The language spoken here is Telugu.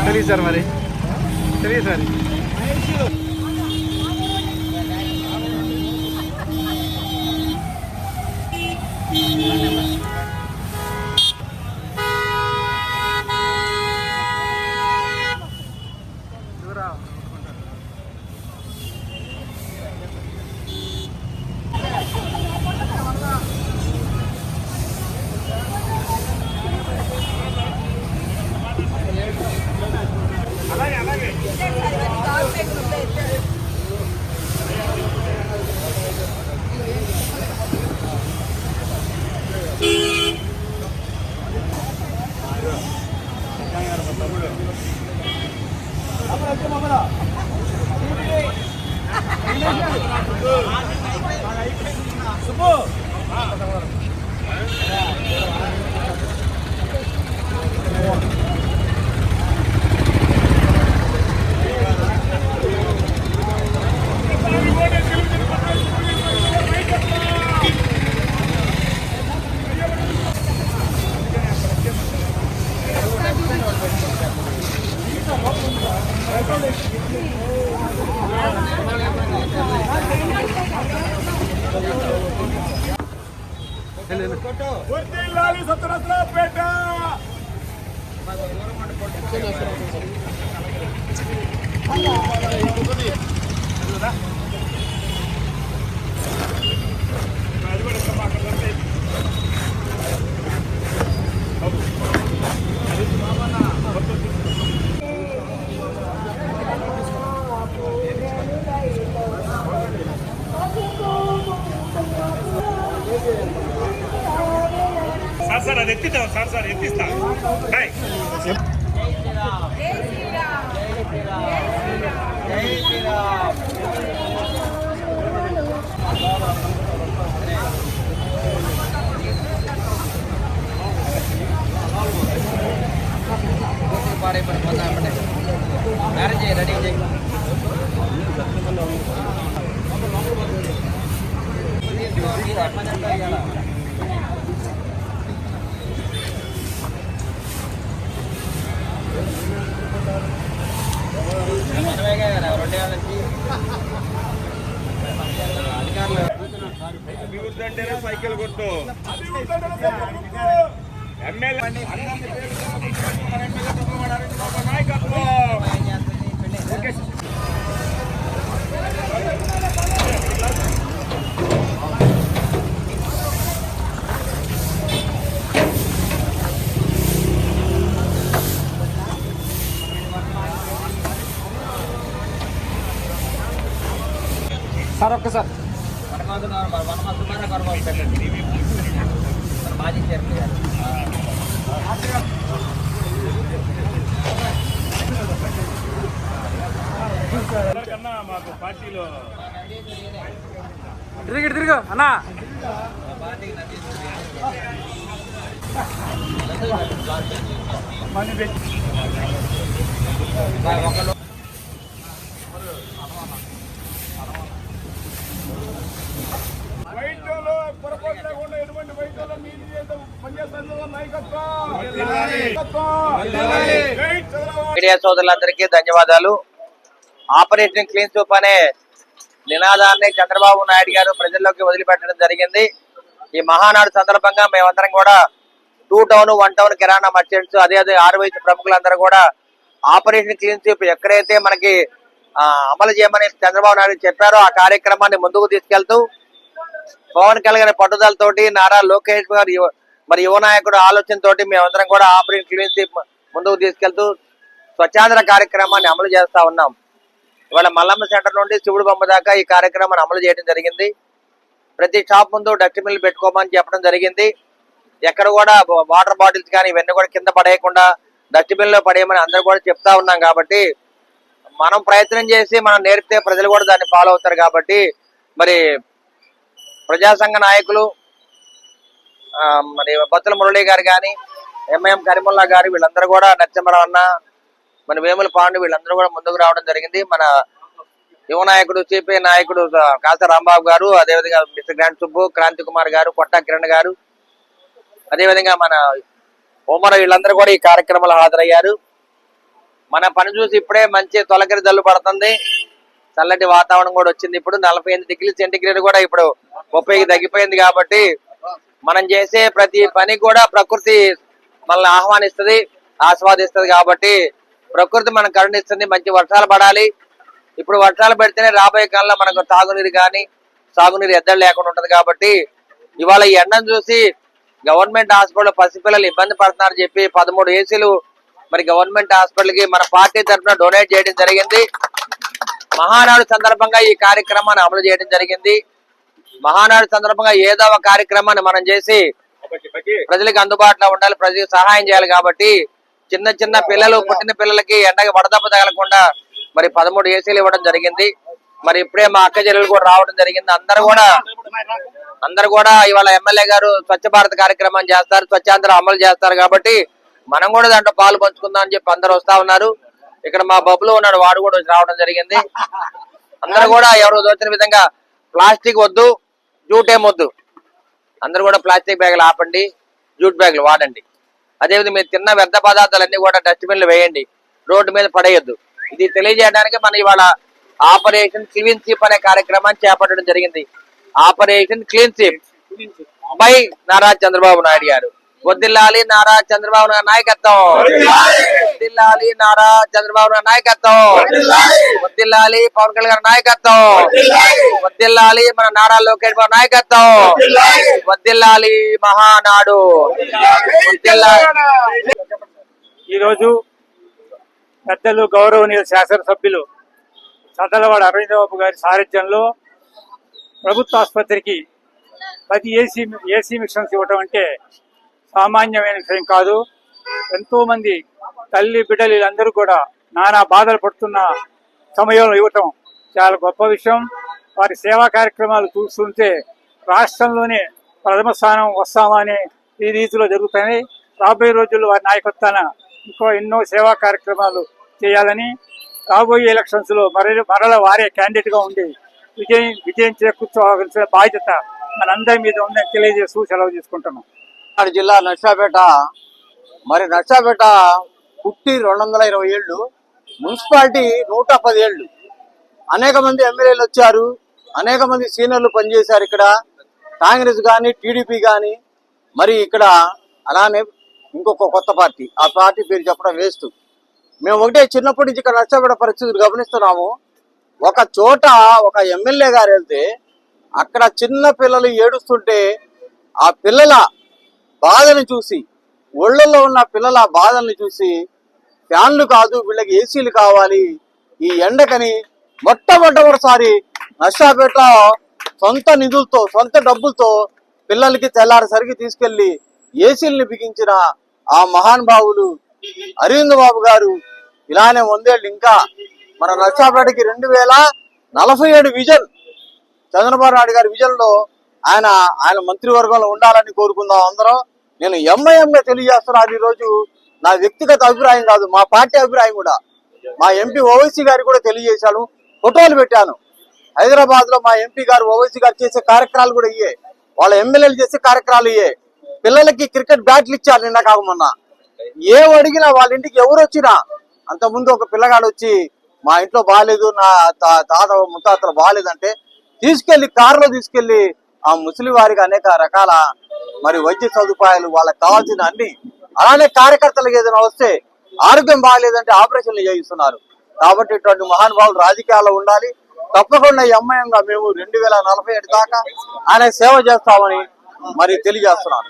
चलिए सर हमारे चलिए सर సార్ అది ఎత్తిద్దాం సార్ ఎత్తిస్తా రెడీ అభివృద్ధి అంటేనే సైకిల్ గుర్తు ఎమ్మెల్యే నాయకత్వం సార్ ఒక్కసారి మాజీ చైర్మన్ గారు కన్నా మాకు పార్టీలో తిరిగి అన్నా ఒకళ్ళు మీడియా సోదరులందరికీ ధన్యవాదాలు. ఆపరేషన్ క్లీన్ సూప్ అనే నినాదాన్ని చంద్రబాబు నాయుడు గారు ప్రజల్లోకి వదిలిపెట్టడం జరిగింది. ఈ మహానాడు సందర్భంగా మేమందరం కూడా 2 టౌన్ 1 టౌన్ కిరాణా మర్చెంట్స్ అదే ఆరు వయసు ప్రముఖులందరూ కూడా ఆపరేషన్ క్లీన్ సూప్ ఎక్కడైతే మనకి అమలు చేయమని చంద్రబాబు నాయుడు చెప్పారో ఆ కార్యక్రమాన్ని ముందుకు తీసుకెళ్తూ పవన్ కళ్యాణ్ పట్టుదలతోటి నారా లోకేష్ గారు మరి యువ నాయకుడు ఆలోచనతోటి మేమందరం కూడా ఆపరేషన్ క్లీన్ సూప్ ముందుకు తీసుకెళ్తూ స్వచ్ఛాంధ్ర కార్యక్రమాన్ని అమలు చేస్తా ఉన్నాం. ఇవాళ మల్లమ్మ సెంటర్ నుండి శివుడు బొమ్మ దాకా ఈ కార్యక్రమాన్ని అమలు చేయడం జరిగింది. ప్రతి షాప్ ముందు డస్ట్బిన్లు పెట్టుకోమని చెప్పడం జరిగింది. ఎక్కడ కూడా వాటర్ బాటిల్స్ కానీ ఇవన్నీ కూడా కింద పడేయకుండా డస్ట్బిన్ లో పడేయమని అందరూ కూడా చెప్తా ఉన్నాం. కాబట్టి మనం ప్రయత్నం చేసి మనం నేర్పితే ప్రజలు కూడా దాన్ని ఫాలో అవుతారు. కాబట్టి మరి ప్రజాసంఘ నాయకులు మరి బత్తుల మురళి గారు కానీ, ఎంఎం కరీముల్లా గారు, వీళ్ళందరూ కూడా నరసింహరావు అన్న, మన వేముల పాండు వీళ్ళందరూ కూడా ముందుకు రావడం జరిగింది. మన యువ నాయకుడు సిపిఐ నాయకుడు కాసా రాంబాబు గారు, అదేవిధంగా మిస్టర్ గ్రాండ్ సుబ్బు, క్రాంతి కుమార్ గారు, కొట్టా కిరణ్ గారు, అదేవిధంగా మన ఓమర వీళ్ళందరూ కూడా ఈ కార్యక్రమంలో హాజరయ్యారు. మన పని చూసి ఇప్పుడే మంచి తొలకరి జల్లు పడుతుంది. చల్లటి వాతావరణం కూడా వచ్చింది. ఇప్పుడు 48 డిగ్రీల సెంటిగ్రేడ్ కూడా ఇప్పుడు 30కి తగ్గిపోయింది. కాబట్టి మనం చేసే ప్రతి పని కూడా ప్రకృతి మనల్ని ఆహ్వానిస్తుంది, ఆస్వాదిస్తుంది. కాబట్టి ప్రకృతి మనకు కరుణిస్తుంది. మంచి వర్షాలు పడాలి. ఇప్పుడు వర్షాలు పెడితేనే రాబోయే కాలంలో మనకు తాగునీరు కానీ సాగునీరు ఎద్దడి లేకుండా ఉంటది. కాబట్టి ఇవాళ ఈ ఎండను చూసి గవర్నమెంట్ హాస్పిటల్ పసిపిల్లలు ఇబ్బంది పడుతున్నారని చెప్పి 13 ఏసీలు మరి గవర్నమెంట్ హాస్పిటల్ కి మన పార్టీ తరఫున డొనేట్ చేయడం జరిగింది. మహానాడు సందర్భంగా ఈ కార్యక్రమాన్ని అమలు చేయడం జరిగింది. మహానాడు సందర్భంగా ఏదో ఒక కార్యక్రమాన్ని మనం చేసి ప్రజలకు అందుబాటులో ఉండాలి, ప్రజలకు సహాయం చేయాలి. కాబట్టి చిన్న చిన్న పిల్లలు, పుట్టిన పిల్లలకి ఎండకి వడదెబ్బ తగలకుండా మరి 13 ఏసీలు ఇవ్వడం జరిగింది. మరి ఇప్పుడే మా అక్క చెల్లెలు కూడా రావడం జరిగింది. అందరూ కూడా ఇవాళ ఎమ్మెల్యే గారు స్వచ్ఛ భారత్ కార్యక్రమం చేస్తారు, స్వచ్ఛాంధ్ర అమలు చేస్తారు. కాబట్టి మనం కూడా దాంట్లో పాలు పంచుకుందాం అని చెప్పి అందరూ వస్తా ఉన్నారు. ఇక్కడ మా బబ్బులు ఉన్నాడు, వాడు కూడా రావడం జరిగింది. అందరూ కూడా ఎవరు దోచిన విధంగా ప్లాస్టిక్ వద్దు, జూట్ ఏమొద్దు, అందరూ కూడా ప్లాస్టిక్ బ్యాగులు ఆపండి, జూట్ బ్యాగులు వాడండి. అదేవిధంగా మీరు తిన్న వ్యర్థ పదార్థాలన్నీ కూడా డస్ట్బిన్లు వేయండి, రోడ్డు మీద పడేయొద్దు. ఇది తెలియజేయడానికి మనం ఇవాళ ఆపరేషన్ క్లీన్ స్వీప్ అనే కార్యక్రమాన్ని చేపట్టడం జరిగింది. Operation clean sweep by Nara Chandrababu Naidu గారు. వద్దిల్లాలి నారా చంద్రబాబు నాయుడు నాయకత్వం, వద్దిల్లాలి నారా చంద్రబాబు నాయుడు నాయకత్వం, వద్దిల్లాలి పవన్ కళ్యాణ్ గారి నాయకత్వం, వద్దిల్లాలి మన నారా లోకేష్ బాబు నాయకత్వం, వద్దిల్లాలి మహానాడు. ఈరోజు పెద్దలు గౌరవనీయ శాసనసభ్యులు చదలవాడ అరవింద్ బాబు గారి సారథ్యంలో ప్రభుత్వ ఆసుపత్రికి 10 ఏసీ మిషన్స్ ఇవ్వటం అంటే సామాన్యమైన విషయం కాదు. ఎంతో మంది తల్లి బిడ్డలు అందరూ కూడా నానా బాధలు పడుతున్న సమయంలో ఇవ్వటం చాలా గొప్ప విషయం. వారి సేవా కార్యక్రమాలు చూస్తుంటే రాష్ట్రంలోనే ప్రథమ స్థానం వస్తామని ఈ రీతిలో జరుగుతాయి. రాబోయే రోజుల్లో వారి నాయకత్వాన ఇంకో ఎన్నో సేవా కార్యక్రమాలు చేయాలని, రాబోయే ఎలక్షన్స్ లో మరల వారే క్యాండిడేట్ గా ఉండి విజయం చేకూర్చోవాల్సిన బాధ్యత మనందరి మీద ఉందని తెలియజేస్తూ సెలవు తీసుకుంటున్నాం. జిల్లా నర్సాపేట. మరి నర్సాపేట పుట్టి 220 ఏళ్ళు, మున్సిపాలిటీ 110 ఏళ్ళు. అనేక మంది ఎమ్మెల్యేలు వచ్చారు, అనేక మంది సీనియర్లు పనిచేశారు ఇక్కడ, కాంగ్రెస్ కానీ టీడీపీ కానీ. మరి ఇక్కడ అలానే ఇంకొక కొత్త పార్టీ, ఆ పార్టీ పేరు చెప్పడం వేస్ట్. మేము ఒకటే చిన్నప్పటి నుంచి ఇక్కడ నర్సాపేట పరిస్థితులు గమనిస్తున్నాము. ఒక చోట ఒక ఎమ్మెల్యే గారు వెళ్తే అక్కడ చిన్న పిల్లలు ఏడుస్తుంటే ఆ పిల్లల బాధను చూసి, ఒళ్ళల్లో ఉన్న పిల్లల బాధల్ని చూసి, ఫ్యాన్లు కాదు వీళ్ళకి ఏసీలు కావాలి ఈ ఎండకని మొట్టమొదటిసారి నర్సాపేటలో సొంత నిధులతో, సొంత డబ్బులతో పిల్లలకి తెల్లారిసరికి తీసుకెళ్లి ఏసీల్ని బిగించిన ఆ మహానుభావులు అరవింద్ బాబు గారు ఇలానే 100 ఏళ్ళు ఇంకా మన నర్సాపేటకి 2047 విజన్, చంద్రబాబు నాయుడు గారి విజన్ లో ఆయన మంత్రివర్గంలో ఉండాలని కోరుకుందాం అందరం. నేను ఎంఐఎంఏ తెలియజేస్తున్నాను. ఈ రోజు నా వ్యక్తిగత అభిప్రాయం కాదు, మా పార్టీ అభిప్రాయం కూడా. మా ఎంపీ ఓవైసీ గారికి కూడా తెలియజేశాను, ఫోటోలు పెట్టాను. హైదరాబాద్ లో మా ఎంపీ గారు ఓవైసీ గారు చేసే కార్యక్రమాలు కూడా ఇయ్యే, వాళ్ళ ఎమ్మెల్యేలు చేసే కార్యక్రమాలు ఇయ్యే. పిల్లలకి క్రికెట్ బ్యాట్లు ఇచ్చారు నిన్న కాకమొన్న. ఏం అడిగినా వాళ్ళ ఇంటికి ఎవరు వచ్చినా, అంతకుముందు ఒక పిల్లగాడు వచ్చి మా ఇంట్లో బాగాలేదు, నా తాత ముత్తాతలు బాగాలేదంటే తీసుకెళ్లి కారులో తీసుకెళ్లి ఆ ముసలి వారికి అనేక రకాల మరి వైద్య సదుపాయాలు, వాళ్ళకి కావాల్సిన అన్ని. అలానే కార్యకర్తలకు ఏదైనా వస్తే ఆరోగ్యం బాగాలేదంటే ఆపరేషన్లు చేయిస్తున్నారు. కాబట్టి ఇటువంటి మహానుభావులు రాజకీయాల్లో ఉండాలి. తప్పకుండా ఎంఐఎంగా మేము 2047 దాకా ఆయన సేవ చేస్తామని మరి తెలియజేస్తున్నాను.